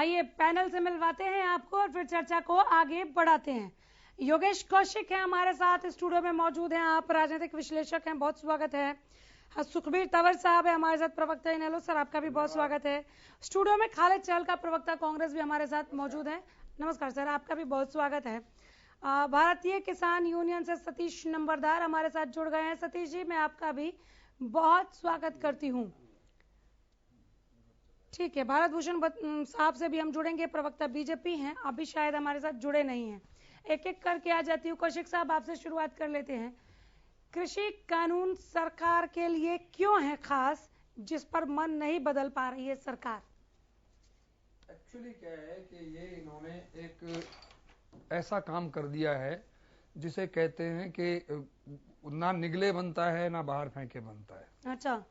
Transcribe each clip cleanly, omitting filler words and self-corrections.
आइए पैनल से मिलवाते हैं आपको और फिर चर्चा को आगे बढ़ाते हैं। योगेश कौशिक है हमारे साथ स्टूडियो में मौजूद हैं, आप राजनीतिक विश्लेषक हैं, बहुत स्वागत है। सुखबीर तंवर साहब है हमारे साथ, प्रवक्ता इनेलो, सर आपका भी बहुत स्वागत है। स्टूडियो में खालिद चहल प्रवक्ता कांग्रेस भी हमारे साथ मौजूद है, नमस्कार सर, आपका भी बहुत स्वागत है। भारतीय किसान यूनियन से सतीश नंबरदार हमारे साथ जुड़ गए हैं। सतीश जी, मैं आपका भी बहुत स्वागत करती हूँ। ठीक है, भारत भूषण साहब से भी हम जुड़ेंगे, प्रवक्ता बीजेपी हैं, अभी शायद हमारे साथ जुड़े नहीं हैं। एक एक करके आ जाती हूँ। कौशिक साहब, आपसे शुरुआत कर लेते हैं। कृषि कानून सरकार के लिए क्यों है खास, जिस पर मन नहीं बदल पा रही है सरकार? एक्चुअली क्या है कि ये इन्होंने एक ऐसा काम कर दिया है जिसे कहते हैं कि ना निगले बनता है ना बाहर फेंके बनता है। अच्छा,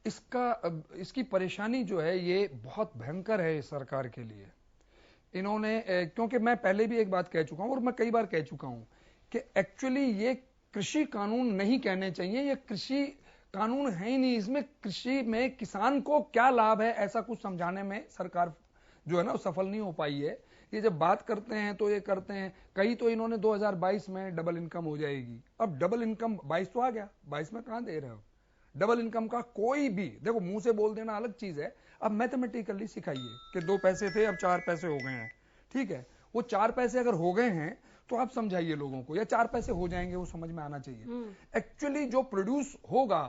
इसकी परेशानी जो है ये बहुत भयंकर है इस सरकार के लिए। इन्होंने क्योंकि मैं पहले भी एक बात कह चुका हूं और मैं कई बार कह चुका हूं कि एक्चुअली ये कृषि कानून नहीं कहने चाहिए, ये कृषि कानून है ही नहीं। इसमें कृषि में किसान को क्या लाभ है ऐसा कुछ समझाने में सरकार जो है ना वो सफल नहीं हो पाई है। ये जब बात करते हैं तो ये करते हैं, कई तो इन्होंने 2022 में डबल इनकम हो जाएगी। अब डबल इनकम 22 तो आ गया, 22 में कहां दे रहे हो? डबल इनकम का कोई भी देखो, मुंह से बोल देना अलग चीज है, अब मैथमेटिकली सिखाइए कि 2 पैसे थे अब 4 पैसे हो गए हैं। ठीक है, वो 4 पैसे अगर हो गए हैं तो आप समझाइए लोगों को, या 4 पैसे हो जाएंगे, वो समझ में आना चाहिए। एक्चुअली जो प्रोड्यूस होगा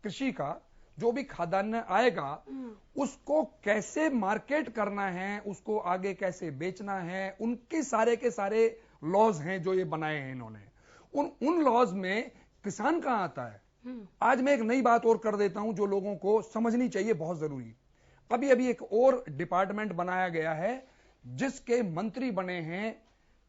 कृषि का, जो भी खाद्यान्न आएगा, उसको कैसे मार्केट करना है, उसको आगे कैसे बेचना है, उनके सारे के सारे लॉज हैं जो ये बनाए हैं इन्होंने। उन लॉज में किसान कहां आता है? आज मैं एक नई बात और कर देता हूं जो लोगों को समझनी चाहिए, बहुत जरूरी। अभी अभी एक और डिपार्टमेंट बनाया गया है जिसके मंत्री बने हैं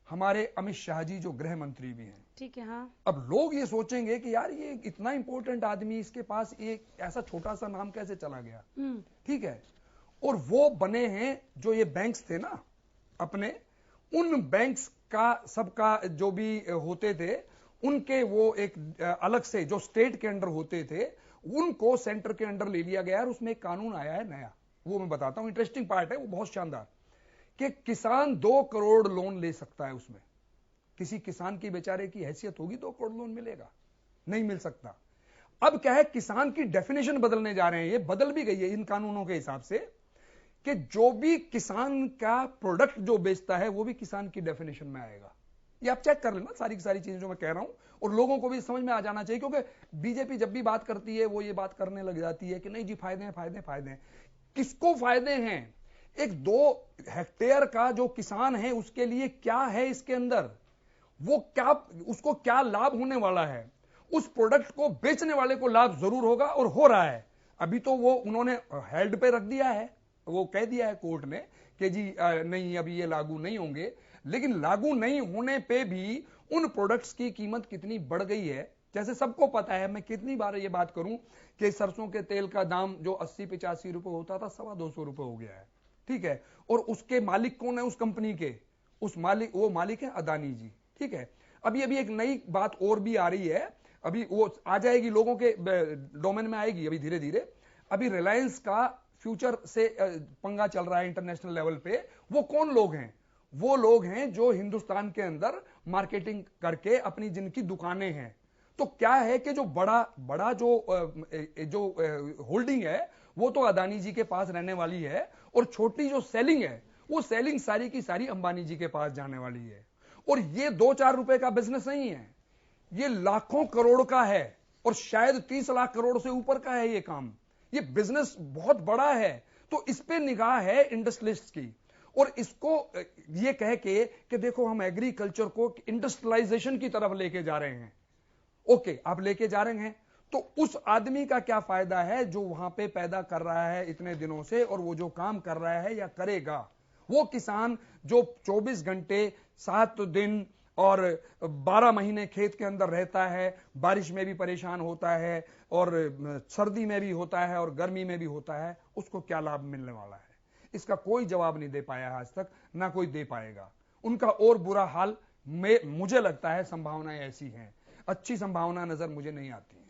हमारे अमित शाह जी, जो गृह मंत्री भी हैं। ठीक है, हाँ। अब लोग ये सोचेंगे कि यार ये इतना इंपॉर्टेंट आदमी, इसके पास एक ऐसा छोटा सा नाम कैसे चला गया? ठीक है, और वो बने हैं जो ये बैंक्स थे ना अपने, उन बैंक्स का सबका जो भी होते थे उनके वो एक अलग से जो स्टेट के अंडर होते थे उनको सेंटर के अंडर ले लिया गया। और उसमें एक कानून आया है नया, वो मैं बताता हूं, इंटरेस्टिंग पार्ट है वो, बहुत शानदार, कि किसान 2 करोड़ लोन ले सकता है। उसमें किसी किसान की बेचारे की हैसियत होगी 2 करोड़ लोन मिलेगा? नहीं मिल सकता। अब क्या है, किसान की डेफिनेशन बदलने जा रहे हैं, ये बदल भी गई है इन कानूनों के हिसाब से, कि जो भी किसान का प्रोडक्ट जो बेचता है वो भी किसान की डेफिनेशन में आएगा। ये आप चेक कर लेना सारी की सारी चीजें जो मैं कह रहा हूं, और लोगों को भी समझ में आ जाना चाहिए। क्योंकि बीजेपी जब भी बात करती है वो ये बात करने लग जाती है कि नहीं जी फायदे हैं, फायदे फायदे हैं। किसको फायदे हैं? एक 2 हेक्टेयर का जो किसान है उसके लिए क्या है इसके अंदर, वो क्या, उसको क्या लाभ होने वाला है? उस प्रोडक्ट को बेचने वाले को लाभ जरूर होगा, और हो रहा है। अभी तो वो उन्होंने हेल्ड पे रख दिया है, वो कह दिया है कोर्ट ने कि जी नहीं अभी ये लागू नहीं होंगे। लेकिन लागू नहीं होने पे भी उन प्रोडक्ट्स की कीमत कितनी बढ़ गई है, जैसे सबको पता है। मैं कितनी बार ये बात करूं कि सरसों के तेल का दाम जो 80-85 रुपए होता था 225 रुपए हो गया है। ठीक है, और उसके मालिक कौन है उस कंपनी के? वो मालिक है अदानी जी। ठीक है, अभी अभी एक नई बात और भी आ रही है, अभी वो आ जाएगी, लोगों के डोमेन में आएगी अभी धीरे धीरे। अभी रिलायंस का फ्यूचर से पंगा चल रहा है इंटरनेशनल लेवल पे। वो कौन लोग हैं? वो लोग हैं जो हिंदुस्तान के अंदर मार्केटिंग करके अपनी जिनकी दुकानें हैं। तो क्या है कि जो बड़ा जो होल्डिंग है वो तो अदानी जी के पास रहने वाली है, और छोटी जो सेलिंग है वो सेलिंग सारी की सारी अंबानी जी के पास जाने वाली है। और ये 2-4 रुपए का बिजनेस नहीं है, ये लाखों करोड़ का है, और शायद 30 लाख करोड़ से ऊपर का है ये काम। ये बिजनेस बहुत बड़ा है। तो इस पे निगाह है इंडस्ट्रियलिस्ट की, और इसको ये कह के कि देखो हम एग्रीकल्चर को इंडस्ट्रियलाइजेशन की तरफ लेके जा रहे हैं। ओके, आप लेके जा रहे हैं तो उस आदमी का क्या फायदा है जो वहां पे पैदा कर रहा है इतने दिनों से, और वो जो काम कर रहा है या करेगा? वो किसान जो 24 घंटे 7 दिन और 12 महीने खेत के अंदर रहता है, बारिश में भी परेशान होता है और सर्दी में भी होता है और गर्मी में भी होता है, उसको क्या लाभ मिलने वाला है? इसका कोई जवाब नहीं दे पाया आज तक, ना कोई दे पाएगा। उनका और बुरा हाल मुझे लगता है, संभावनाएं ऐसी हैं, अच्छी संभावना नजर मुझे नहीं आती है।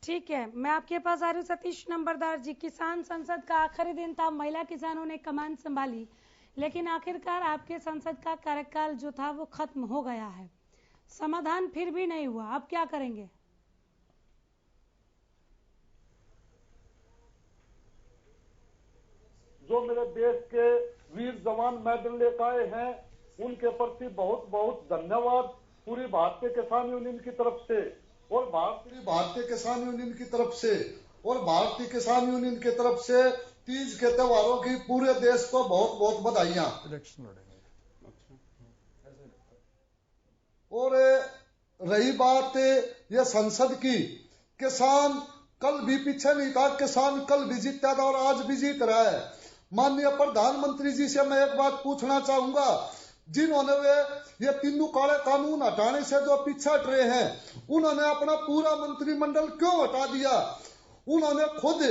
ठीक है, मैं आपके पास आ रही हूँ सतीश नंबरदार जी। किसान संसद का आखिरी दिन था, महिला किसानों ने कमान संभाली, लेकिन आखिरकार आपके संसद का कार्यकाल जो था वो खत्म हो गया है। समाधान फिर भी नहीं हुआ, आप क्या करेंगे? जो मेरे देश के वीर जवान मैदान लेकर आए हैं, उनके प्रति बहुत बहुत धन्यवाद पूरी भारतीय किसान यूनियन की तरफ से और भारतीय किसान यूनियन की तरफ से और भारतीय किसान यूनियन की तरफ से तीज के त्योहारों की पूरे देश को बहुत बहुत बधाइयां। और रही बात ये संसद की, किसान कल भी पीछे नहीं था, किसान कल भी जीता था और आज भी जीत रहा है। माननीय प्रधानमंत्री जी से मैं एक बात पूछना चाहूंगा, जिन्होंने वे ये तीनों काले कानून हटाने से जो पीछे हट रहे हैं, उन्होंने अपना पूरा मंत्रिमंडल क्यों हटा दिया? उन्होंने खुद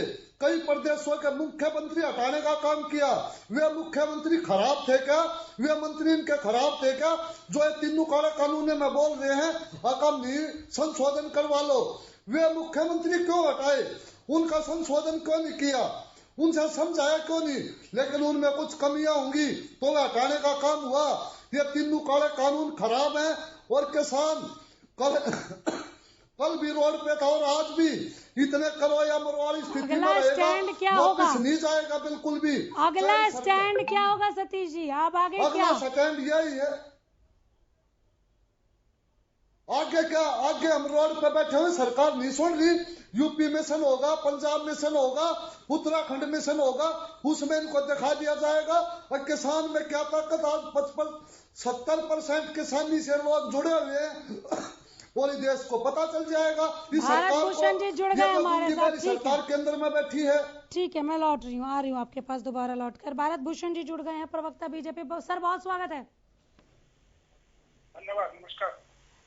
कई प्रदेशों के मुख्यमंत्री हटाने का काम किया। वे मुख्यमंत्री खराब थे क्या? वे मंत्री इनके खराब थे क्या? जो ये तीनों काले कानून में बोल रहे हैं अकम नहीं संशोधन करवा लो, वे मुख्यमंत्री क्यों हटाए? उनका संशोधन क्यों नहीं किया? उनसे समझाया क्यों नहीं? लेकिन उनमें कुछ कमियां होंगी तो वे हटाने का काम हुआ। ये तीनों काले कानून खराब हैं और किसान कल भी रोड पे था और आज भी इतने करो या मरो वाली स्थिति में रहेगा, वापस नहीं जाएगा बिल्कुल भी। अगला स्टैंड क्या होगा सतीश जी? आप आगे अगला स्टैंड यही है। आगे क्या? आगे हम रोड पे बैठे हुए, सरकार नहीं सुन रही। यूपी मिशन होगा, पंजाब मिशन होगा, उत्तराखंड मिशन होगा, उसमें इनको दिखा दिया जाएगा। और किसान में क्या ताकत? आज 70% किसानी से लोग जुड़े हुए हैं और इस देश को पता चल जाएगा। इस भारत जी जुड़ गए हमारे साथ। सरकार के अंदर में बैठी है। ठीक है, मैं लौट रही हूँ, आ रही हूँ आपके पास दोबारा लौट कर। भारत भूषण जी जुड़ गए हैं, प्रवक्ता बीजेपी। सर बहुत स्वागत है। धन्यवाद। नमस्कार।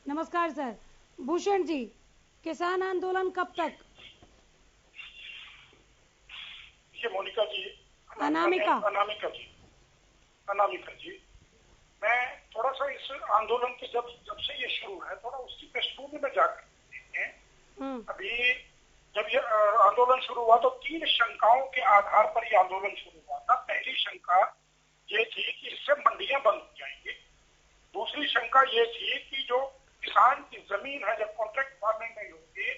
नमस्कार सर। भूषण जी, किसान आंदोलन कब तक? ये मोनिका जी, अनामिका जी, मैं थोड़ा सा इस आंदोलन के जब से ये शुरू है, थोड़ा उसकी पृष्ठभूमि में जाकर देखते हैं। अभी जब ये आंदोलन शुरू हुआ तो 3 शंकाओं के आधार पर ये आंदोलन शुरू हुआ था। पहली शंका ये थी कि इससे मंडियां बंद हो जाएंगी। दूसरी शंका ये थी कि जो किसान की जमीन है, जब कॉन्ट्रैक्ट फार्मिंग नहीं होगी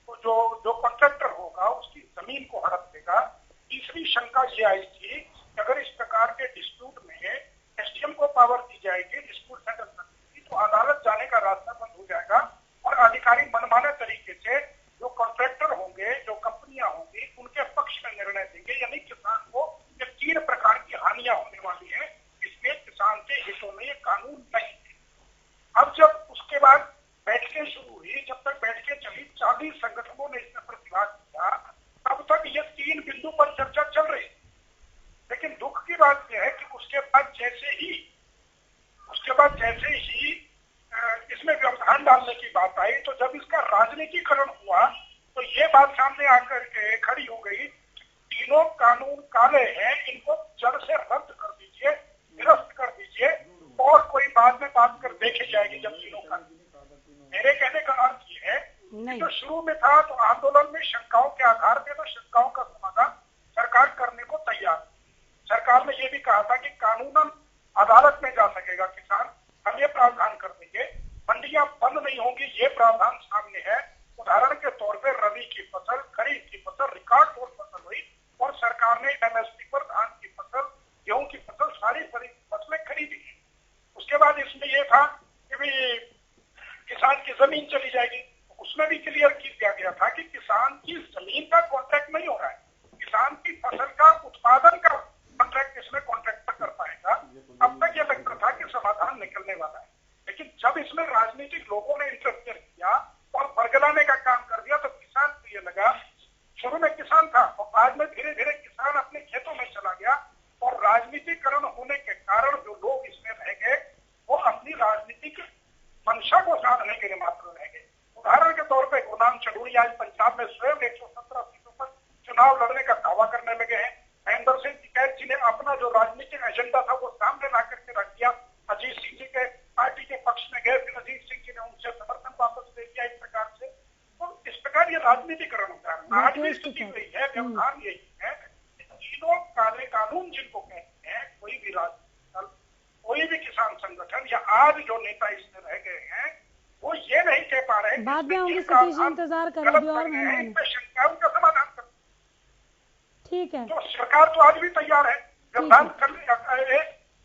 तो जो कॉन्ट्रैक्टर होगा उसकी जमीन को हड़प देगा। तीसरी शंका ये आई थी कि अगर इस प्रकार के डिस्प्यूट में एसडीएम को पावर दी जाएगी डिस्प्यूट सेटल करने की, तो अदालत जाने का रास्ता बंद हो जाएगा और अधिकारी मनमाने तरीके से जो कॉन्ट्रैक्टर होंगे, जो कंपनियां होंगी, उनके पक्ष में निर्णय देंगे। यानी किसान को ये 3 प्रकार की हानियां होने वाली है, इसलिए किसान के हितों में ये कानून नहीं है। अब जब उसके बाद बैठकें शुरू हुई, जब तक बैठकें चली 40 संगठनों ने इसमें प्रतिभाग किया, तब तक ये 3 बिंदु पर चर्चा चल रही। लेकिन दुख की बात यह है कि उसके बाद जैसे ही इसमें व्यवधान डालने की बात आई, तो जब इसका राजनीतिकरण हुआ तो ये बात सामने आकर के खड़ी हो गई, तीनों कानून काले हैं, इनको जड़ से रद्द कर दीजिए, निरस्त कर दीजिए और कोई बाद में बात कर देखी जाएगी जब तीनों कानून। मेरे कहने का अर्थ ये है कि जो शुरू में था तो आंदोलन में शंकाओं के आधार पर तो शंकाओं का समाधान सरकार करने को तैयार। सरकार ने यह भी कहा था कि कानूनन अदालत में जा सकेगा किसान, हम ये प्रावधान कर देंगे। मंडियां बंद नहीं होंगी, ये प्रावधान सामने है। उदाहरण के तौर पे रबी की फसल, खरीफ की फसल, रिकॉर्ड तोड़ फसल हुई और सरकार ने एमएसपी पर धान की फसल, गेहूं की फसल, सारी फसलें खरीदी है। उसके बाद इसमें यह था कि भाई किसान की जमीन चली जाएगी, उसमें भी क्लियर किया गया था कि किसान की जमीन का कॉन्ट्रैक्ट नहीं हो रहा है, किसान की फसल का उत्पादन का कॉन्ट्रैक्ट इसमें कॉन्ट्रैक्टर कर पाएगा। अब तक यह लगता था कि समाधान निकलने वाला है, लेकिन जब इसमें राजनीतिक लोगों ने इंटरफेयर किया और बरगलाने का काम कर दिया तो किसान को यह लगा, शुरू में किसान था और बाद में धीरे धीरे किसान अपने खेतों में चला गया और राजनीतिकरण होने के कारण जो लोग इसमें रह गए वो अपनी राजनीतिक मंशा को साधने के लिए मात्र रह गए। उदाहरण के तौर पर गुरनाम चढ़ूरी आज पंजाब में स्वयं 117 सीटों पर चुनाव लड़ने का दावा करने लगे हैं। महेंद्र सिंह टिकैत जी ने अपना जो राजनीतिक एजेंडा था वो सामने ला करके रख दिया। अजीत सिंह जी के पार्टी के पक्ष में गए, फिर अजीत सिंह जी ने उनसे समर्थन वापस ले लिया। इस प्रकार से तो इस प्रकार ये राजनीतिकरण भी स्थिति वही है, व्यवधान यही है। तीनों काले कानून जिनको कहते हैं, कोई भी राजनीतिक दल, कोई भी किसान संगठन या आज जो नेता इसमें रह गए हैं, वो ये नहीं कह पा रहे बाद में होंगे सतीश जी, इंतजार करें अभी और मेहमान। इनमें शंका, उनका समाधान कर। ठीक है, तो सरकार तो आज भी तैयार है व्यवधान करने का,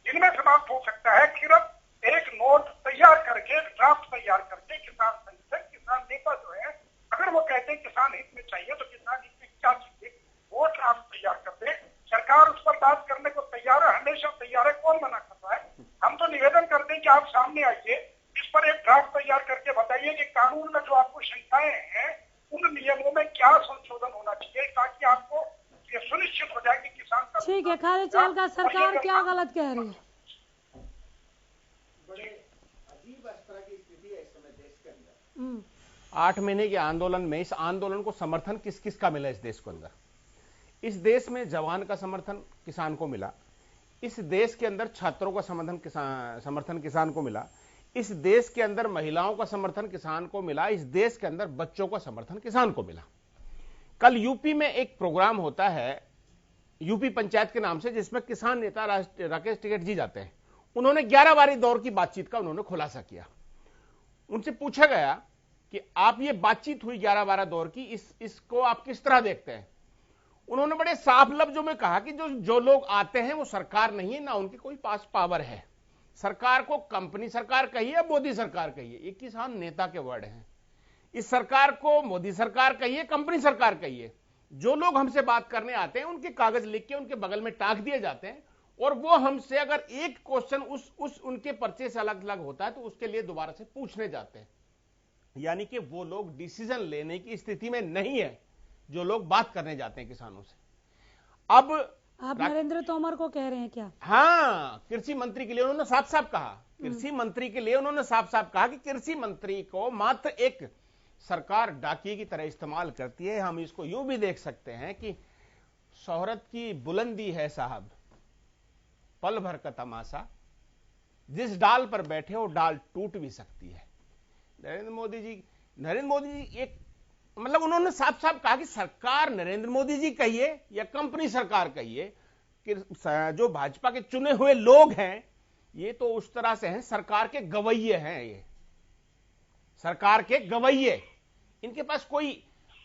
दिन में समाप्त हो सकता है। सिर्फ एक नोट तैयार करके, ड्राफ्ट तैयार करके किसान संगठन, किसान नेता जो है, अगर वो कहते हैं किसान हित में चाहिए तो किसान हित में क्या चाहिए, वो ड्राफ्ट तैयार कर दे। सरकार उस पर बात करने को तैयार है, हमेशा तैयार है, कौन मना कर रहा है। हम तो निवेदन करते हैं कि आप सामने आइए, इस पर एक ड्राफ्ट तैयार करके बताइए कि कानून में जो आपको शंकाएं हैं, उन नियमों में क्या संशोधन होना चाहिए, ताकि आपको ये सुनिश्चित हो जाए कि किसान का। ठीक है, खाली चाल का सरकार क्या गलत कह रही है? बड़े अजीब तरह की स्थिति है इस समय देश के अंदर। 8 महीने के आंदोलन में इस आंदोलन को समर्थन किस किस का मिला इस देश के अंदर? इस देश में जवान का समर्थन किसान को मिला, इस देश के अंदर छात्रों का समर्थन किसान को मिला, इस देश के अंदर महिलाओं का समर्थन किसान को मिला, इस देश के अंदर बच्चों का समर्थन किसान को मिला। कल यूपी में एक प्रोग्राम होता है यूपी पंचायत के नाम से, जिसमें किसान नेता राकेश टिकैत जी जाते हैं। उन्होंने 11 बारी दौर की बातचीत का उन्होंने खुलासा किया। उनसे पूछा गया कि आप ये बातचीत हुई 11-12 दौर की, इसको आप किस तरह देखते हैं? उन्होंने बड़े साफ लफ्जों में कहा कि जो लोग आते हैं वो सरकार नहीं है, ना उनके कोई पास पावर है। सरकार को कंपनी सरकार कहिए, मोदी सरकार कहिए, ये किसान नेता के वर्ड हैं। इस सरकार को मोदी सरकार कहिए, कंपनी सरकार कहिए, जो लोग हमसे बात करने आते हैं उनके कागज लिख के उनके बगल में टांग दिए जाते हैं, और वो हमसे अगर एक क्वेश्चन उस उनके पर्चे से अलग अलग होता है तो उसके लिए दोबारा से पूछने जाते हैं। यानी कि वो लोग डिसीजन लेने की स्थिति में नहीं है जो लोग बात करने जाते हैं किसानों से। अब आप नरेंद्र तोमर को कह रहे हैं क्या? हाँ, कृषि मंत्री के लिए उन्होंने साफ साफ कहा, कृषि मंत्री के लिए उन्होंने साफ साफ कहा कि कृषि मंत्री को मात्र एक सरकार डाकिए की तरह इस्तेमाल करती है। हम इसको यूं भी देख सकते हैं कि शोहरत की बुलंदी है साहब, पल भर का तमाशा, जिस डाल पर बैठे हो डाल टूट भी सकती है। नरेंद्र मोदी जी एक मतलब उन्होंने साफ साफ कहा कि सरकार नरेंद्र मोदी जी कहिए या कंपनी सरकार कहिए, कि जो भाजपा के चुने हुए लोग हैं ये तो उस तरह से हैं, सरकार के गवैये हैं, ये सरकार के गवैये। इनके पास कोई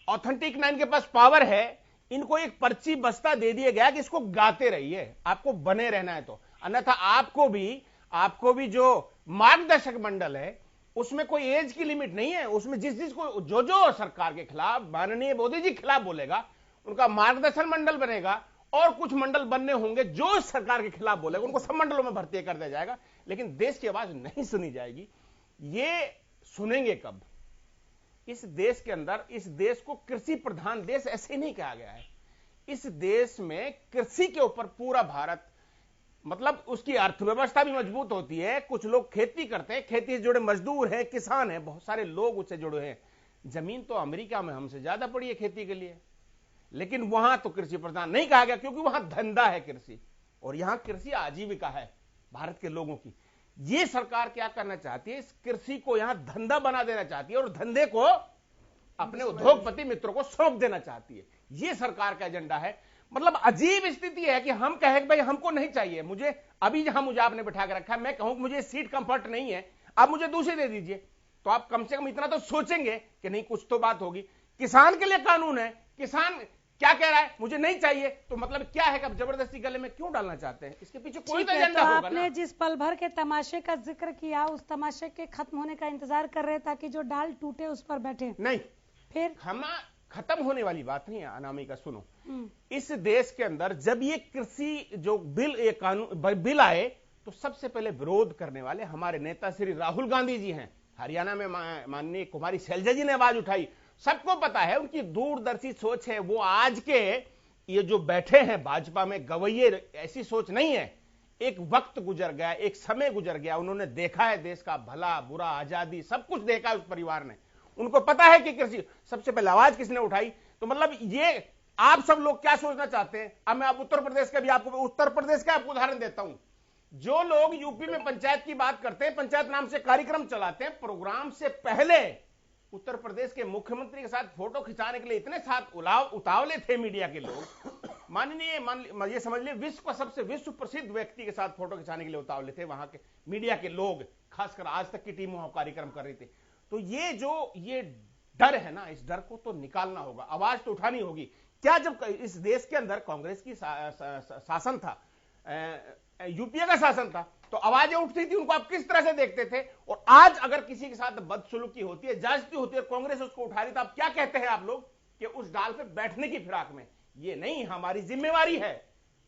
ऑथेंटिक ना इनके पास पावर है। इनको एक पर्ची बस्ता दे दिया गया कि इसको गाते रहिए, आपको बने रहना है तो, अन्यथा आपको भी जो मार्गदर्शक मंडल है उसमें कोई एज की लिमिट नहीं है। उसमें जिस को जो सरकार के खिलाफ, माननीय मोदी जी के खिलाफ बोलेगा उनका मार्गदर्शन मंडल बनेगा, और कुछ मंडल बनने होंगे जो सरकार के खिलाफ बोलेगा उनको सब मंडलों में भर्ती कर दिया जाएगा, लेकिन देश की आवाज नहीं सुनी जाएगी। ये सुनेंगे कब? इस देश के अंदर, इस देश को कृषि प्रधान देश ऐसे नहीं कहा गया है। इस देश में कृषि के ऊपर पूरा भारत, मतलब उसकी अर्थव्यवस्था भी मजबूत होती है। कुछ लोग खेती करते हैं, खेती से जुड़े मजदूर हैं, किसान हैं, बहुत सारे लोग उससे जुड़े हैं। जमीन तो अमेरिका में हमसे ज्यादा पड़ी है खेती के लिए, लेकिन वहां तो कृषि प्रधान नहीं कहा गया, क्योंकि वहां धंधा है कृषि, और यहां कृषि आजीविका है भारत के लोगों की। ये सरकार क्या करना चाहती है? इस कृषि को यहां धंधा बना देना चाहती है, और धंधे को अपने उद्योगपति मित्रों को सौंप देना चाहती है। ये सरकार का एजेंडा है। मतलब अजीब स्थिति है कि हम कहें कि भाई हमको नहीं चाहिए, मुझे अभी जहां मुझे आपने बिठा के रखा है, मैं कहूं कि मुझे सीट कंफर्ट नहीं है, आप मुझे दूसरी दे दीजिए, तो आप कम से कम इतना तो सोचेंगे कि नहीं कुछ तो बात होगी। किसान के लिए कानून है, किसान क्या कह रहा है, मुझे नहीं चाहिए, तो मतलब क्या है कि आप जबरदस्ती गले में क्यों डालना चाहते हैं? इसके पीछे कोई तो एजेंडा होगा ना। आपने जिस पल भर के तमाशे का जिक्र किया, उस तमाशे के खत्म होने का इंतजार कर रहे ताकि जो डाल टूटे उस पर बैठे। नहीं, फिर खत्म होने वाली बात नहीं है अनामिका। सुनो, इस देश के अंदर जब ये कृषि जो बिल, ये कानून बिल आए, तो सबसे पहले विरोध करने वाले हमारे नेता श्री राहुल गांधी जी हैं। हरियाणा में माननीय कुमारी शैलजा जी ने आवाज उठाई। सबको पता है उनकी दूरदर्शी सोच है। वो आज के ये जो बैठे हैं भाजपा में गवैये, ऐसी सोच नहीं है। एक वक्त गुजर गया, एक समय गुजर गया, उन्होंने देखा है देश का भला बुरा, आजादी, सब कुछ देखा है उस परिवार ने। उनको पता है कि कृषि सबसे पहले आवाज किसने उठाई। तो मतलब ये आप सब लोग क्या सोचना चाहते हैं? अब मैं उत्तर प्रदेश का भी आपको उदाहरण देता हूं। जो लोग यूपी में पंचायत की बात करते हैं, पंचायत नाम से कार्यक्रम चलाते हैं, प्रोग्राम से पहले उत्तर प्रदेश के मुख्यमंत्री के साथ फोटो खिंचाने के लिए इतने साथ उतावले थे मीडिया के लोग, माननीय ये समझ लिए विश्व प्रसिद्ध व्यक्ति के साथ फोटो खिंचाने के लिए उतावले थे वहां के मीडिया के लोग, खासकर आज तक की टीम वहां कार्यक्रम कर रही थी। तो ये डर है ना, इस डर को तो निकालना होगा, आवाज तो उठानी होगी। क्या जब इस देश के अंदर कांग्रेस की शासन था, यूपीए का शासन था, तो आवाजें उठती थी, उनको आप किस तरह से देखते थे? और आज अगर किसी के साथ बदसलूकी होती है, जांचती होती है, कांग्रेस उसको उठा रही, तो आप क्या कहते हैं आप लोग कि उस डाल पे बैठने की फिराक में? ये नहीं हमारी जिम्मेवारी है,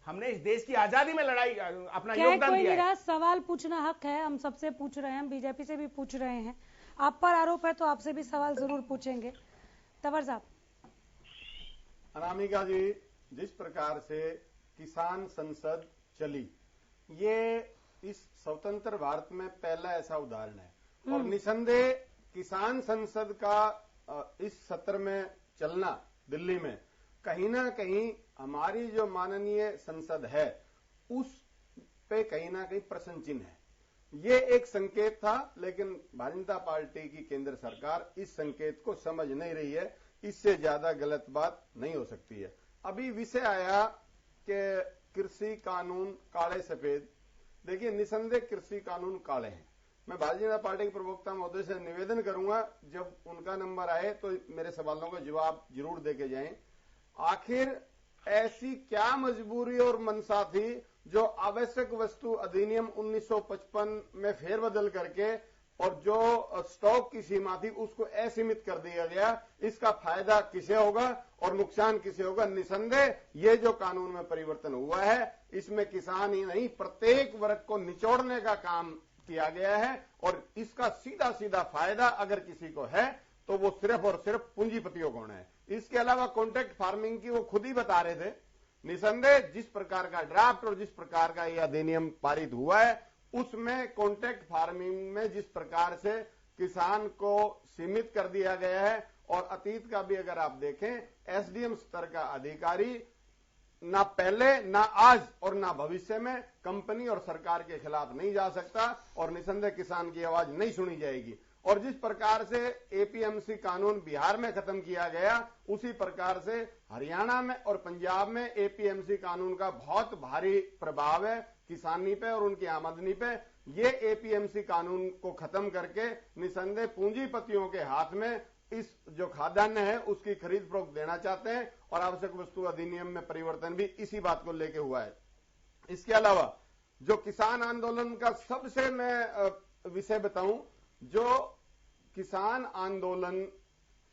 हमने इस देश की आजादी में लड़ाई अपना योगदान दिया है। सवाल पूछना हक है, हम सबसे पूछ रहे हैं, बीजेपी से भी पूछ रहे हैं, आप पर आरोप है तो आपसे भी सवाल जरूर पूछेंगे। तंवर साहब। अनामिका जी, जिस प्रकार से किसान संसद चली, ये इस स्वतंत्र भारत में पहला ऐसा उदाहरण है। और निसंदेह किसान संसद का इस सत्र में चलना दिल्ली में कहीं ना कहीं हमारी जो माननीय संसद है उस पे कहीं ना कहीं प्रश्न चिन्ह है। ये एक संकेत था, लेकिन भारतीय जनता पार्टी की केंद्र सरकार इस संकेत को समझ नहीं रही है। इससे ज्यादा गलत बात नहीं हो सकती है। अभी विषय आया कि कृषि कानून काले सफेद। देखिए, निसंदेह कृषि कानून काले हैं। मैं भारतीय जनता पार्टी के प्रवक्ता महोदय से निवेदन करूंगा, जब उनका नंबर आए तो मेरे सवालों का जवाब जरूर देके जाएं। आखिर ऐसी क्या मजबूरी और मंशा थी जो आवश्यक वस्तु अधिनियम 1955 में फेरबदल करके और जो स्टॉक की सीमा थी उसको असीमित कर दिया गया? इसका फायदा किसे होगा और नुकसान किसे होगा? निसंदेह ये जो कानून में परिवर्तन हुआ है, इसमें किसान ही नहीं प्रत्येक वर्ग को निचोड़ने का काम किया गया है। और इसका सीधा सीधा फायदा अगर किसी को है तो वो सिर्फ और सिर्फ पूंजीपतियों को है। इसके अलावा कॉन्ट्रैक्ट फार्मिंग की वो खुद ही बता रहे थे। निसंदेह जिस प्रकार का ड्राफ्ट और जिस प्रकार का यह अधिनियम पारित हुआ है, उसमें कॉन्ट्रैक्ट फार्मिंग में जिस प्रकार से किसान को सीमित कर दिया गया है, और अतीत का भी अगर आप देखें, एसडीएम स्तर का अधिकारी ना पहले, ना आज और ना भविष्य में कंपनी और सरकार के खिलाफ नहीं जा सकता, और निसंदेह किसान की आवाज नहीं सुनी जाएगी। और जिस प्रकार से एपीएमसी कानून बिहार में खत्म किया गया, उसी प्रकार से हरियाणा में और पंजाब में एपीएमसी कानून का बहुत भारी प्रभाव है किसानी पे और उनकी आमदनी पे। ये एपीएमसी कानून को खत्म करके निसंदेह पूंजीपतियों के हाथ में इस जो खाद्यान्न है उसकी खरीद फरोख्त देना चाहते हैं, और आवश्यक वस्तु अधिनियम में परिवर्तन भी इसी बात को लेके हुआ है। इसके अलावा जो किसान आंदोलन का सबसे मैं विषय बताऊं, जो किसान आंदोलन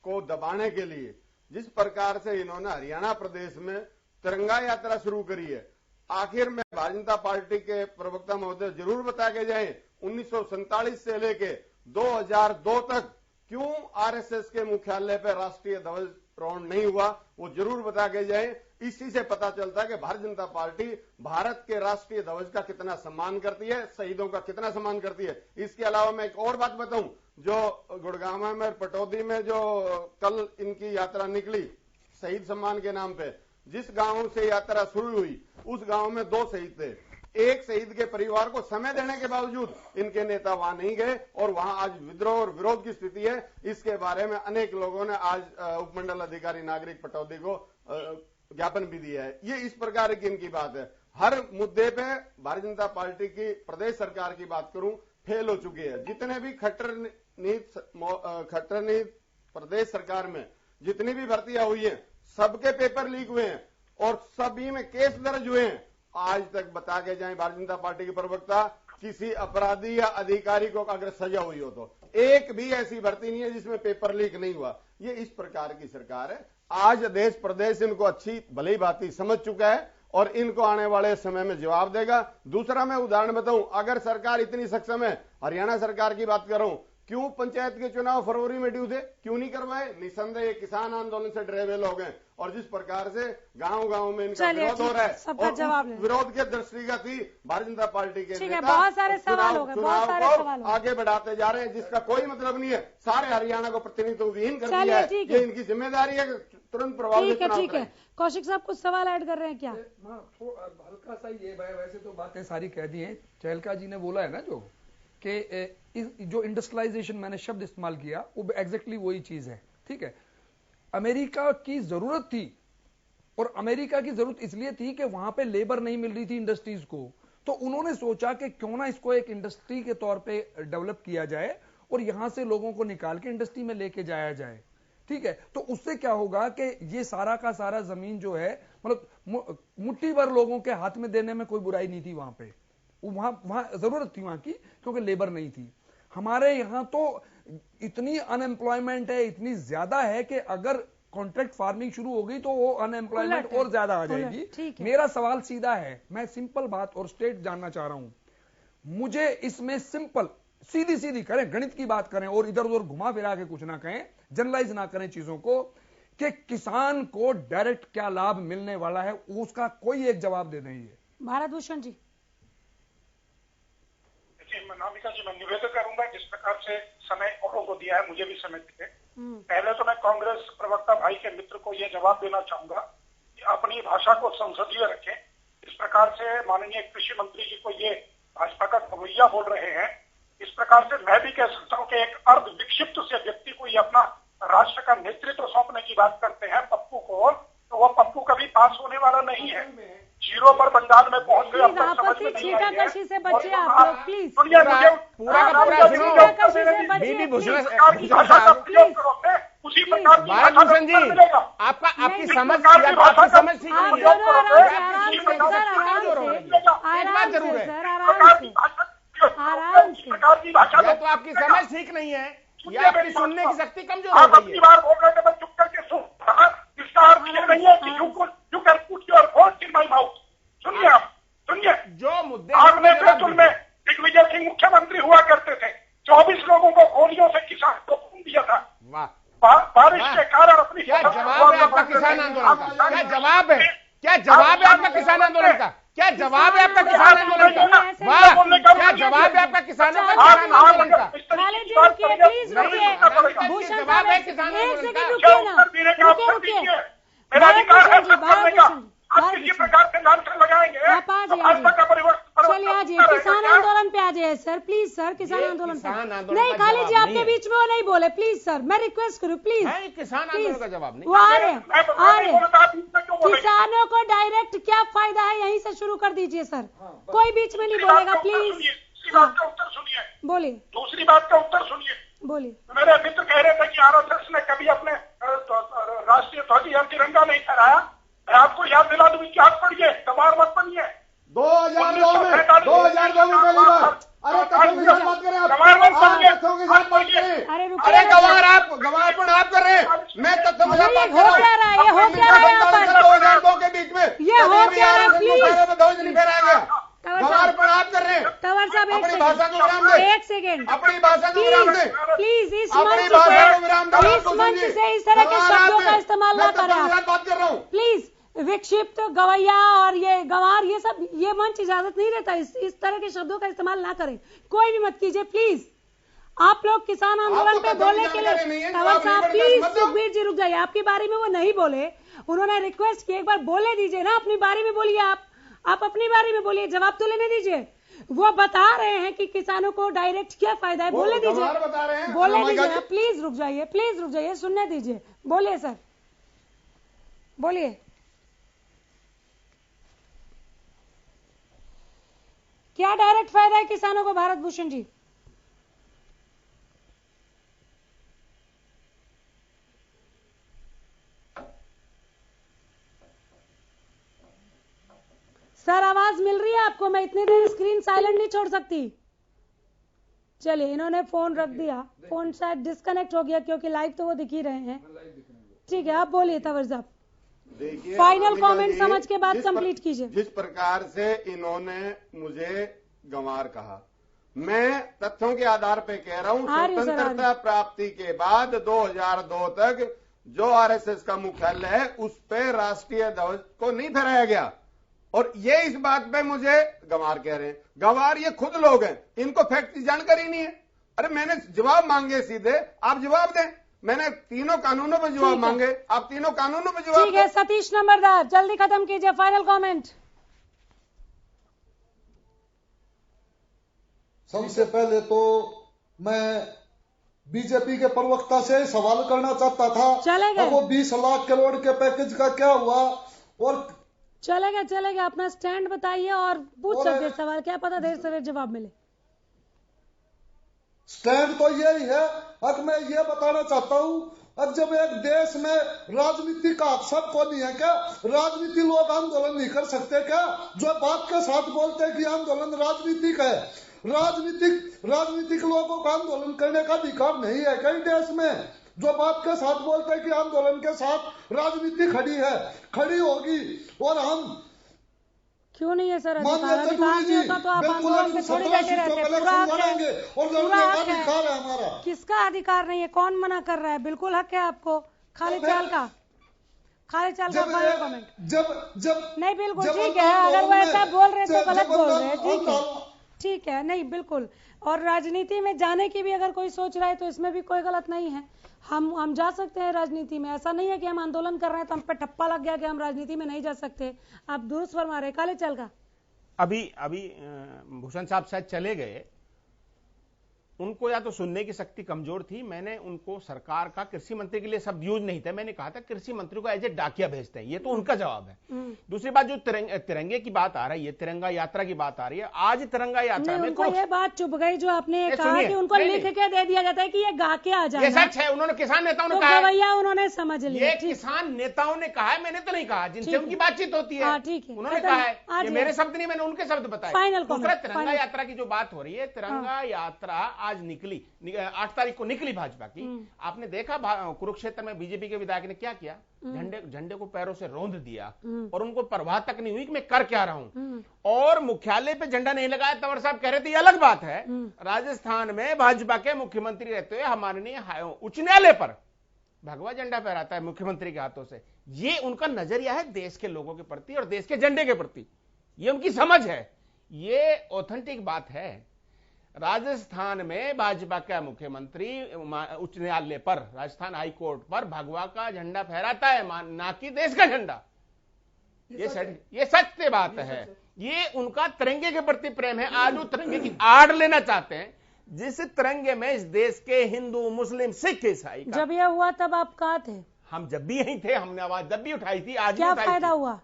को दबाने के लिए जिस प्रकार से इन्होंने हरियाणा प्रदेश में तिरंगा यात्रा शुरू करी है, आखिर में भारतीय जनता पार्टी के प्रवक्ता महोदय जरूर बता के जाएं, 1947 से लेके 2002 तक क्यों आरएसएस के मुख्यालय पर राष्ट्रीय ध्वजारोहण नहीं हुआ, वो जरूर बता के जाएं। इसी से पता चलता है कि भारतीय जनता पार्टी भारत के राष्ट्रीय ध्वज का कितना सम्मान करती है, शहीदों का कितना सम्मान करती है। इसके अलावा मैं एक और बात बताऊं, जो गुड़गांव में पटौदी में जो कल इनकी यात्रा निकली शहीद सम्मान के नाम पे, जिस गांव से यात्रा शुरू हुई उस गांव में 2 शहीद थे। एक शहीद के परिवार को समय देने के बावजूद इनके नेता वहां नहीं गए, और वहां आज विद्रोह और विरोध की स्थिति है। इसके बारे में अनेक लोगों ने आज उपमंडल अधिकारी नागरिक पटौदी को ज्ञापन भी दिया है। ये इस प्रकार की इनकी बात है। हर मुद्दे पे भारतीय जनता पार्टी की प्रदेश सरकार की बात करूं, फेल हो चुकी है। जितने भी खट्टर नीति प्रदेश सरकार में जितनी भी भर्तियां हुई हैं, सबके पेपर लीक हुए हैं और सभी में केस दर्ज हुए हैं। आज तक बता के जाएं भारतीय जनता पार्टी के प्रवक्ता, किसी अपराधी या अधिकारी को अगर सजा हुई हो तो एक भी ऐसी भर्ती नहीं है जिसमें पेपर लीक नहीं हुआ। ये इस प्रकार की सरकार है। आज देश प्रदेश इनको अच्छी भली भांति समझ चुका है और इनको आने वाले समय में जवाब देगा। दूसरा मैं उदाहरण बताऊं, अगर सरकार इतनी सक्षम है, हरियाणा सरकार की बात कर रहा हूं, क्यों पंचायत के चुनाव फरवरी में ड्यू थे, क्यों नहीं करवाए? निसंदेह किसान आंदोलन से डरे हुए लोग हैं, और जिस प्रकार से गांव-गांव में इनका विरोध हो रहा है, और विरोध के दृष्टिगत ही भारतीय जनता पार्टी के नेता बहुत सारे सवाल हो गए, बहुत सारे सवाल आगे बढ़ाते जा रहे हैं, जिसका कोई मतलब नहीं है। सारे हरियाणा को प्रतिनिधित्व विहीन कर दिया है। ये इनकी जिम्मेदारी है, तुरंत प्रभाव से चुनाव ठीक है। कौशिक साहब कुछ सवाल ऐड कर रहे हैं क्या? हल्का सा ये वैसे तो बातें सारी कह दी हैं। चहलका जी ने बोला है ना, जो कि जो इंडस्ट्रियलाइजेशन मैंने शब्द इस्तेमाल किया वो एग्जैक्टली वही चीज है। ठीक है, अमेरिका की जरूरत थी, और अमेरिका की जरूरत इसलिए थी कि वहां पे लेबर नहीं मिल रही थी इंडस्ट्रीज को, तो उन्होंने सोचा कि क्यों ना इसको एक इंडस्ट्री के तौर पे डेवलप किया जाए और यहां से लोगों को निकाल के इंडस्ट्री में लेके जाया जाए। ठीक है, तो उससे क्या होगा कि ये सारा का सारा जमीन जो है, मतलब मुट्ठी भर लोगों के हाथ में देने में कोई बुराई नहीं थी वहां पे, वहां जरूरत थी वहां की, क्योंकि लेबर नहीं थी। हमारे यहां तो इतनी अनएम्प्लॉयमेंट है, इतनी ज्यादा है कि अगर कॉन्ट्रैक्ट फार्मिंग शुरू हो गई तो वो अनएम्प्लॉयमेंट और ज्यादा आ जाएगी। मेरा सवाल सीधा है, मैं सिंपल बात और स्टेट जानना चाह रहा हूं, मुझे इसमें सिंपल सीधी सीधी करें, गणित की बात करें और इधर उधर घुमा फिरा के कुछ ना कहें, जनरलाइज ना करें चीजों को, कि किसान को डायरेक्ट क्या लाभ मिलने वाला है, उसका कोई एक जवाब दे दें। ये भारत भूषण जी। नामिका जी, मैं निवेदन करूंगा, जिस प्रकार से समय औरों को दिया है मुझे भी समय दिए। पहले तो मैं कांग्रेस प्रवक्ता भाई के मित्र को यह जवाब देना चाहूंगा कि अपनी भाषा को संसदीय रखें। इस प्रकार से माननीय कृषि मंत्री जी को ये भाजपा का रवैया बोल रहे हैं, इस प्रकार से मैं भी कह सकता हूं कि एक अर्ध विक्षिप्त से व्यक्ति को ये अपना राष्ट्र का नेतृत्व सौंपने की बात करते हैं पप्पू को, तो वह पप्पू कभी पास होने वाला नहीं है। जीरो पर बंगाल में पहुंच गए, अब तक समझ में नहीं आई है। से बचिए आप लोग प्लीज, पूरा का पूरा सुनो, बीबी भूषण भाषा का प्रयोग करोगे उसी प्रकार की भारत भाषा भूषण जी, मिलेगा। आपकी समझ ठीक आप नहीं दोनों आराम से, है। आराम से, आराम से। प्रकार की भाषा या तो आपकी समझ ठीक नहीं है या आपकी सुनने की शक्ति कमजोर हो आप गई अपनी है। बार बोल रहे थे, मैं चुप करके सुन रहा। इसका अर्थ ये नहीं है कि you can put your words in my mouth. सुनिए, आप सुनिए, जो मुद्दे आपने बैतूल में दिग्विजय सिंह मुख्यमंत्री हुआ करते थे, 24 लोगों को गोलियों से किसान को खून दिया था। वाह, बारिश के कारण अपनी क्या जवाब है आपका किसान आंदोलन का? क्या जवाब है? क्या जवाब है आपका किसान आंदोलन का? क्या जवाब है आपका किसान आंदोलन का? वाह, क्या जवाब है आपका किसानों का किसान आंदोलन का? खालिद जी रुकिए, प्लीज रुकिए। भूषण जवाब है साहब किसान एक आंदोलन सेकंड का? रुकिए ना, रुकिए। मेरा अधिकार है भारत करने का। भूषण जी, आप किसी प्रकार से लांछन लगाएंगे आप आ तो जाइए, भाजपा का परिवर्तन चलिए आ जाइए, किसान आंदोलन पे आ जाइए सर, प्लीज सर, किसान आंदोलन किसान पे आंदोलन नहीं। का खालिद जी जवाब आपके नहीं बीच में वो नहीं बोले, प्लीज सर, मैं रिक्वेस्ट करूँ प्लीज। है किसान आंदोलन का जवाब नहीं। वो आ रहे किसानों को डायरेक्ट क्या फायदा है, यहीं से शुरू कर दीजिए सर, कोई बीच में नहीं बोलेगा प्लीज। दूसरी बात का उत्तर सुनिए, बोलिए, दूसरी बात का उत्तर सुनिए। बोलिए। मेरे मित्र कह रहे थे कि आरएसएस ने कभी अपने राष्ट्रीय ध्वज या तिरंगा नहीं फहराया। मैं आपको याद दिला दूं, इतिहास पढ़िए, गंवार मत बनिए। 2002 में पहली बार, अरे तथ्यों के साथ बात करें आप, तथ्यों के साथ बात करें। अरे अरे गवारपन आप कर रहे हैं, मैं तथ्यों के साथ बात कर रहा हूँ। क्या रहा है, ये हो क्या रहा है यहाँ पर, 2002 के बीच में ये हो क्या रहा है, प्लीज। ध्वज नहीं फहराया गया। गवारपन आप कर रहे हैं। तंवर साहब अपनी भाषा को विराम दें, एक सेकेंड, अपनी भाषा को विराम दें, प्लीज इस अपनी मंच भाषा को विराम दें। से इस तरह के शब्दों का इस्तेमाल ना करें आप बात कर रहा हूँ। प्लीज। विक्षिप्त, गवैया और ये गंवार, ये सब, ये मंच इजाजत नहीं देता, इस तरह के शब्दों का इस्तेमाल ना करें, कोई भी मत कीजिए प्लीज। आप लोग किसान आंदोलन पे बोलने के लिए, तंवर साहब प्लीज, सुखबीर जी रुक जाइए, आपकी बारी में वो नहीं बोले, उन्होंने रिक्वेस्ट की, एक बार बोलने दीजिए ना, अपनी बारी में बोलिए, आप अपनी बारी में बोलिए, जवाब तो लेने दीजिए। वो बता रहे हैं कि किसानों को डायरेक्ट क्या फायदा है, बोलने दीजिए, बोलने दीजिए, प्लीज रुक जाइए, प्लीज रुक जाइए, सुनने दीजिए, बोलिए सर, बोलिए। क्या डायरेक्ट फायदा है किसानों को, भारत भूषण जी? सर आवाज मिल रही है आपको? मैं इतनी देर स्क्रीन साइलेंट नहीं छोड़ सकती। चलिए, इन्होंने फोन रख दिया, फोन शायद डिस्कनेक्ट हो गया क्योंकि लाइव तो वो दिख ही रहे हैं। ठीक है, आप बोलिए तंवर साहब, देखिए फाइनल कमेंट समझ के बाद कंप्लीट कीजिए। जिस प्रकार से इन्होंने मुझे गंवार कहा, मैं तथ्यों के आधार पे कह रहा हूं, स्वतंत्रता प्राप्ति के बाद 2002 तक जो आरएसएस का मुख्यालय है उस पे राष्ट्रीय ध्वज को नहीं फहराया गया, और ये इस बात पे मुझे गंवार कह रहे हैं। गंवार ये खुद लोग हैं, इनको फैक्ट की जानकारी नहीं है। अरे मैंने जवाब मांगे सीधे, आप जवाब दें। मैंने तीनों कानूनों पर जवाब मांगे, आप तीनों कानूनों पर जवाब। ठीक है, सतीश नंबरदार जल्दी खत्म कीजिए, फाइनल कमेंट। सबसे पहले तो मैं बीजेपी के प्रवक्ता से सवाल करना चाहता था, चलेगा वो 20 लाख करोड़ के पैकेज का क्या हुआ? और चलेगा अपना स्टैंड बताइए और पूछ सकते हैं सवाल, क्या पता देर सवेर जवाब मिले। स्टैंड तो यही है। अब मैं ये बताना चाहता हूँ, अब जब एक देश में राजनीति का सबको नहीं है क्या? राजनीति लोग आंदोलन नहीं कर सकते क्या? जो बात के साथ बोलते हैं कि आंदोलन राजनीतिक है, राजनीतिक लोगों को आंदोलन करने का अधिकार नहीं है कई देश में? जो बात के साथ बोलते हैं कि आंदोलन के साथ राजनीति खड़ी होगी, और हम क्यों नहीं है सर? अधिकार नहीं होता तो आप आंदोलन में थोड़ी बैठे रहते। अधिकार है हमारा। किसका अधिकार नहीं है? कौन मना कर रहा है? बिल्कुल हक है आपको। खाली चाल का फाइनल कमेंट। जब नहीं बिल्कुल ठीक है, अगर वो ऐसा बोल रहे तो गलत बोल रहे हैं, ठीक है नहीं बिल्कुल। और राजनीति में जाने की भी अगर कोई सोच रहा है तो इसमें भी कोई गलत नहीं है। हम जा सकते हैं राजनीति में, ऐसा नहीं है कि हम आंदोलन कर रहे हैं तो हम पे ठप्पा लग गया कि हम राजनीति में नहीं जा सकते। आप दुरुस्त फरमा रहे। काले चल का अभी भूषण साहब शायद चले गए, उनको या तो सुनने की शक्ति कमजोर थी। मैंने उनको सरकार का कृषि मंत्री के लिए शब्द यूज नहीं थे, मैंने कहा था कृषि मंत्री को एज ए डाकिया भेजते हैं, ये तो उनका जवाब है। दूसरी बात जो तिरंगे की बात आ रही है, तिरंगा यात्रा की बात आ रही है, आज तिरंगा यात्रा में उनको ये बात चुभ गई जो आपने कहा कि उनको लिख के दे दिया जाता है कि ये गा के आ जाए। ये सच है, उन्होंने किसान नेताओं ने तो कहा, भैया उन्होंने समझ लिया। ये किसान नेताओं ने कहा है, मैंने तो नहीं कहा, जिनसे उनकी बातचीट होती है उन्होंने कहा है, ये मेरे शब्द नहीं, मैंने उनके शब्द बताए। दूसरा तिरंगा यात्रा की जो बात हो रही है, तिरंगा यात्रा आज निकली 8 तारीख को निकली भाजपा की। आपने देखा कुरुक्षेत्र में बीजेपी के विधायक ने क्या किया? झंडे को पैरों से रौंद दिया और उनको परवाह तक नहीं हुई कि मैं कर क्या रहा हूं। और मुख्यालय पे झंडा नहीं लगाया, तंवर साहब कह रहे थे ये अलग बात है। राजस्थान में भाजपा के मुख्यमंत्री रहते हुए माननीय उच्च न्यायालय पर भगवा झंडा फहराता है मुख्यमंत्री के हाथों से। ये उनका नजरिया है देश के लोगों के प्रति और देश के झंडे के प्रति, ये उनकी समझ है, ये ऑथेंटिक बात है। राजस्थान में भाजपा का मुख्यमंत्री उच्च न्यायालय पर, राजस्थान हाई कोर्ट पर भगवा का झंडा फहराता है, ना कि देश का झंडा। ये सत्य बात है। ये उनका तिरंगे के प्रति प्रेम है। आज वो तिरंगे की आड़ लेना चाहते हैं, जिस तिरंगे में इस देश के हिंदू, मुस्लिम, सिख, ईसाई। जब यह हुआ तब आप कहाँ थे? हम जब भी यहीं थे, हमने आवाज जब भी उठाई थी। आज क्या फायदा हुआ?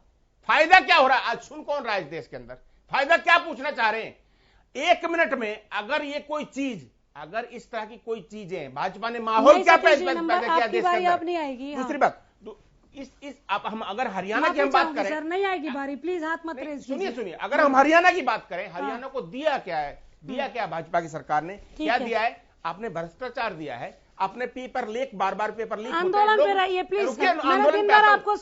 फायदा क्या हो रहा है? आज सुन कौन रहा है इस देश के अंदर? फायदा क्या पूछना चाह रहे हैं? 1 मिनट में अगर ये कोई चीज, अगर इस तरह की कोई चीजें भाजपा ने माहौल क्या पैदा किया देश के अंदर, नहीं आएगी। दूसरी बात हम अगर हरियाणा की हम बात करें, सर नहीं आएगी बारी, प्लीज हाथ मत रेज कीजिए। सुनिए, अगर हम हरियाणा की बात करें, हरियाणा को दिया क्या है? दिया क्या भाजपा की सरकार ने? क्या दिया है? आपने भ्रष्टाचार दिया है, आपने पेपर लीक, बार पेपर लीक आंदोलन पे रहिए प्लीज।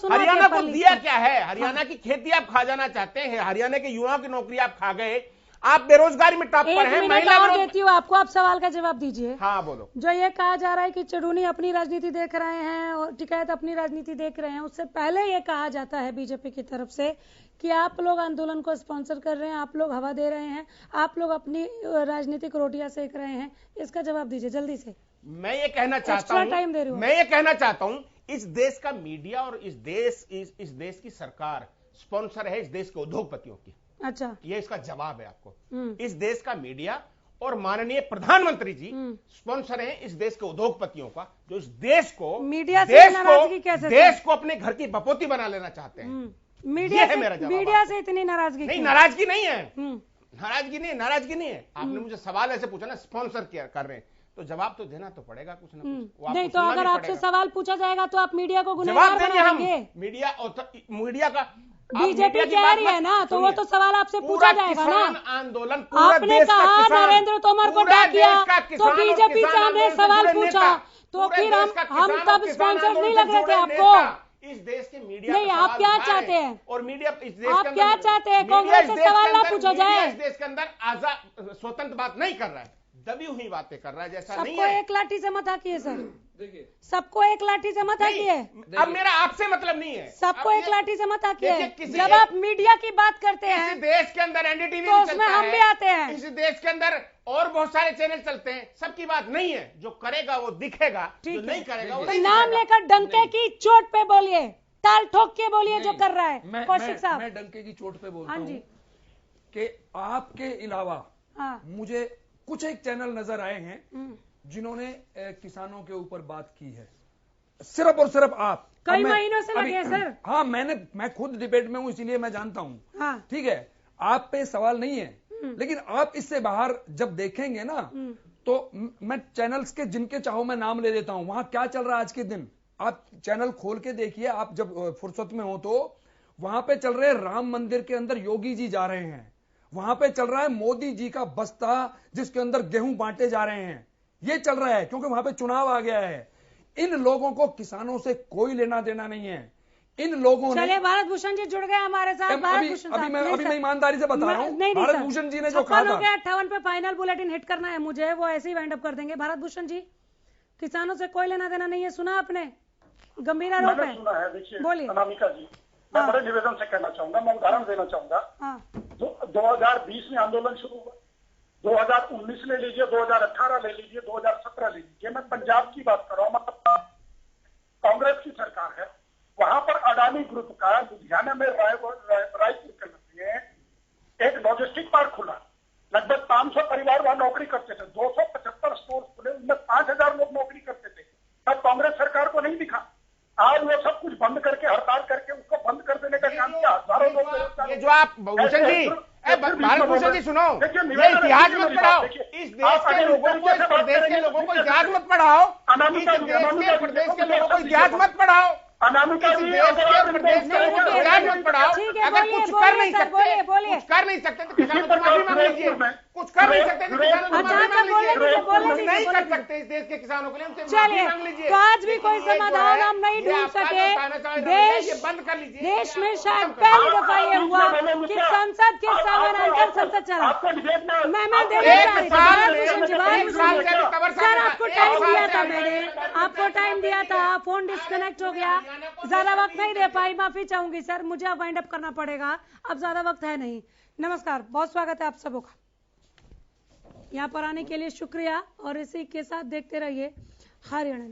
हरियाणा को दिया क्या है? हरियाणा की खेती आप खा जाना चाहते हैं, हरियाणा के युवाओं की नौकरी आप खा गए, आप बेरोजगारी में टॉप पर हैं। महिला और देती हूँ आपको, आप सवाल का जवाब दीजिए। हाँ बोलो। जो ये कहा जा रहा है कि चुड़ूनी अपनी राजनीति देख रहे हैं और टिकैत अपनी राजनीति देख रहे हैं, उससे पहले ये कहा जाता है बीजेपी की तरफ से कि आप लोग आंदोलन को स्पॉन्सर कर रहे हैं, आप लोग हवा दे रहे हैं, आप लोग अपनी राजनीतिक रोटियां सेक रहे हैं। इसका जवाब दीजिए जल्दी से। मैं ये कहना चाहता हूँ इस देश का मीडिया और इस देश की सरकार स्पॉन्सर है इस देश के उद्योगपतियों की। अच्छा, ये इसका जवाब है आपको। इस देश का मीडिया और माननीय प्रधानमंत्री जी स्पॉन्सर हैं इस देश के उद्योगपतियों का, जो इस देश को मीडिया से नाराजगी कैसे, देश को अपने घर की बपोती बना लेना चाहते हैं। मीडिया से इतनी नाराजगी नहीं, नाराजगी नहीं है, नाराजगी नहीं है। आपने मुझे सवाल ऐसे पूछा ना, स्पॉन्सर कर रहे हैं, तो जवाब तो देना तो पड़ेगा कुछ ना कुछ। नहीं तो अगर आपसे सवाल पूछा जाएगा तो आप मीडिया को गुनहगार बनाएंगे। मीडिया का बीजेपी कह रही है ना, तो वो तो सवाल आपसे पूछा जाएगा ना। आंदोलन आपने कहा नरेंद्र तोमर को डाकिया, तो बीजेपी से हमने सवाल पूछा, तो फिर हम तब स्पॉन्सर नहीं लग रहे थे आपको। इस देश के मीडिया नहीं, आप क्या चाहते हैं? और मीडिया इस देश आप क्या चाहते हैं? कांग्रेस से सवाल ना पूछा जाए। इस देश के अंदर आजाद स्वतंत्र बात नहीं कर रहा है, दबी हुई बातें कर रहा है, जैसा नहीं है। सबको एक लाठी से मत हाकिए सर, सबको एक लाठी से मत हाकिए। अब मेरा आपसे मतलब नहीं है, सबको एक लाठी से मत हाकिए। जब आप मीडिया की बात करते हैं देश के अंदर एनडीटीवी तो उसमें हम भी आते हैं। इस देश के अंदर और बहुत सारे चैनल चलते हैं, सबकी बात नहीं है। जो करेगा वो दिखेगा, जो नहीं करेगा वो नहीं। नाम लेकर डंके की चोट पे बोलिए, ताल ठोक के बोलिए जो कर रहा है कौशिक साहब। मैं डंके की चोट पे बोलता हूँ कि आपके अलावा मुझे कुछ एक चैनल नजर आए हैं जिन्होंने किसानों के ऊपर बात की है, सिर्फ और सिर्फ आप। कई महीनों से लगे सर। हाँ, मैं खुद डिबेट में हूं, इसीलिए मैं जानता हूं। हाँ। ठीक है, आप पे सवाल नहीं है, लेकिन आप इससे बाहर जब देखेंगे ना, तो मैं चैनल्स के जिनके चाहो मैं नाम ले देता हूं, वहां क्या चल रहा है आज के दिन, आप चैनल खोल के देखिए, आप जब फुर्सत में हो तो वहां पे चल रहे राम मंदिर के अंदर योगी जी जा रहे हैं, वहां पे चल रहा है मोदी जी का बस्ता जिसके अंदर गेहूं बांटे जा रहे हैं, ये चल रहा है क्योंकि वहां पे चुनाव आ गया है। इन लोगों को किसानों से कोई लेना देना नहीं है। इन लोगों ने, चलिए भारत भूषण जी जुड़ गए हमारे साथ। अभी मैं ईमानदारी से बता रहा हूं, भारत भूषण जी ने जो कहा था 58 पे फाइनल बुलेटिन हिट करना है मुझे, वो ऐसे ही वाइंड अप कर देंगे। भारत भूषण जी, किसानों से कोई लेना देना नहीं है, सुना आपने? गंभीर आरोप है। सुना है। देखिए बोलिए अनामिका जी, मैं बड़े निवेदन से कहना चाहूंगा, मैं उदाहरण देना चाहूंगा। 2020 में आंदोलन शुरू हुआ, 2019 ले लीजिए, 2018 ले लीजिए, 2017 ले लीजिए। मैं पंजाब की बात कर रहा हूँ, कांग्रेस की सरकार है, वहां पर अडानी ग्रुप का लुधियाना में रायपुर के लगे एक लॉजिस्टिक पार्क खुला, लगभग 500 परिवार वहां नौकरी करते थे, 275 स्टोर खुले, उनमें 5000 लोग नौकरी करते थे। तब कांग्रेस सरकार को नहीं दिखा। आज वो सब कुछ बंद करके, हड़ताल करके उसको बंद कर देने का काम किया। हजारों लोग, ये जो आप भूषण जी, भारत भूषण जी सुनो, ये इतिहास मत पढ़ाओ, इस देश के लोगों को, इस प्रदेश के लोगों को इतिहास मत पढ़ाओ, इस देश के प्रदेश के लोगों को इतिहास मत पढ़ाओ, अनामिका इस जी, देश के प्रदेश के लोगों को इतिहास मत पढ़ाओ। अगर कुछ कर नहीं सकते, कुछ कर नहीं सकते तो किसानों से माफी मांग लीजिए। कुछ कर नहीं सकते तो किसानों से माफी मांग लीजिए। कुछ नहीं कर सकते इस देश के किसानों के लिए, उनसे माफी मांग लीजिए। तो आज भी कोई समाधान हम नहीं ढूंढ सके। बंद कर लीजिए। देश में शायद पहली दफा ये हुआ कि संसद के समानांतर संसद चला। मैं सर आपको टाइम दिया था, मैंने आपको टाइम दिया था, फोन डिस्कनेक्ट हो गया, ज्यादा वक्त नहीं दे पाई, माफी चाहूंगी सर, मुझे अब वाइंड अप करना पड़ेगा, अब ज्यादा वक्त है नहीं। नमस्कार, बहुत स्वागत है आप सबों का यहाँ पर आने के लिए, शुक्रिया, और इसी के साथ देखते रहिए हरियाणा।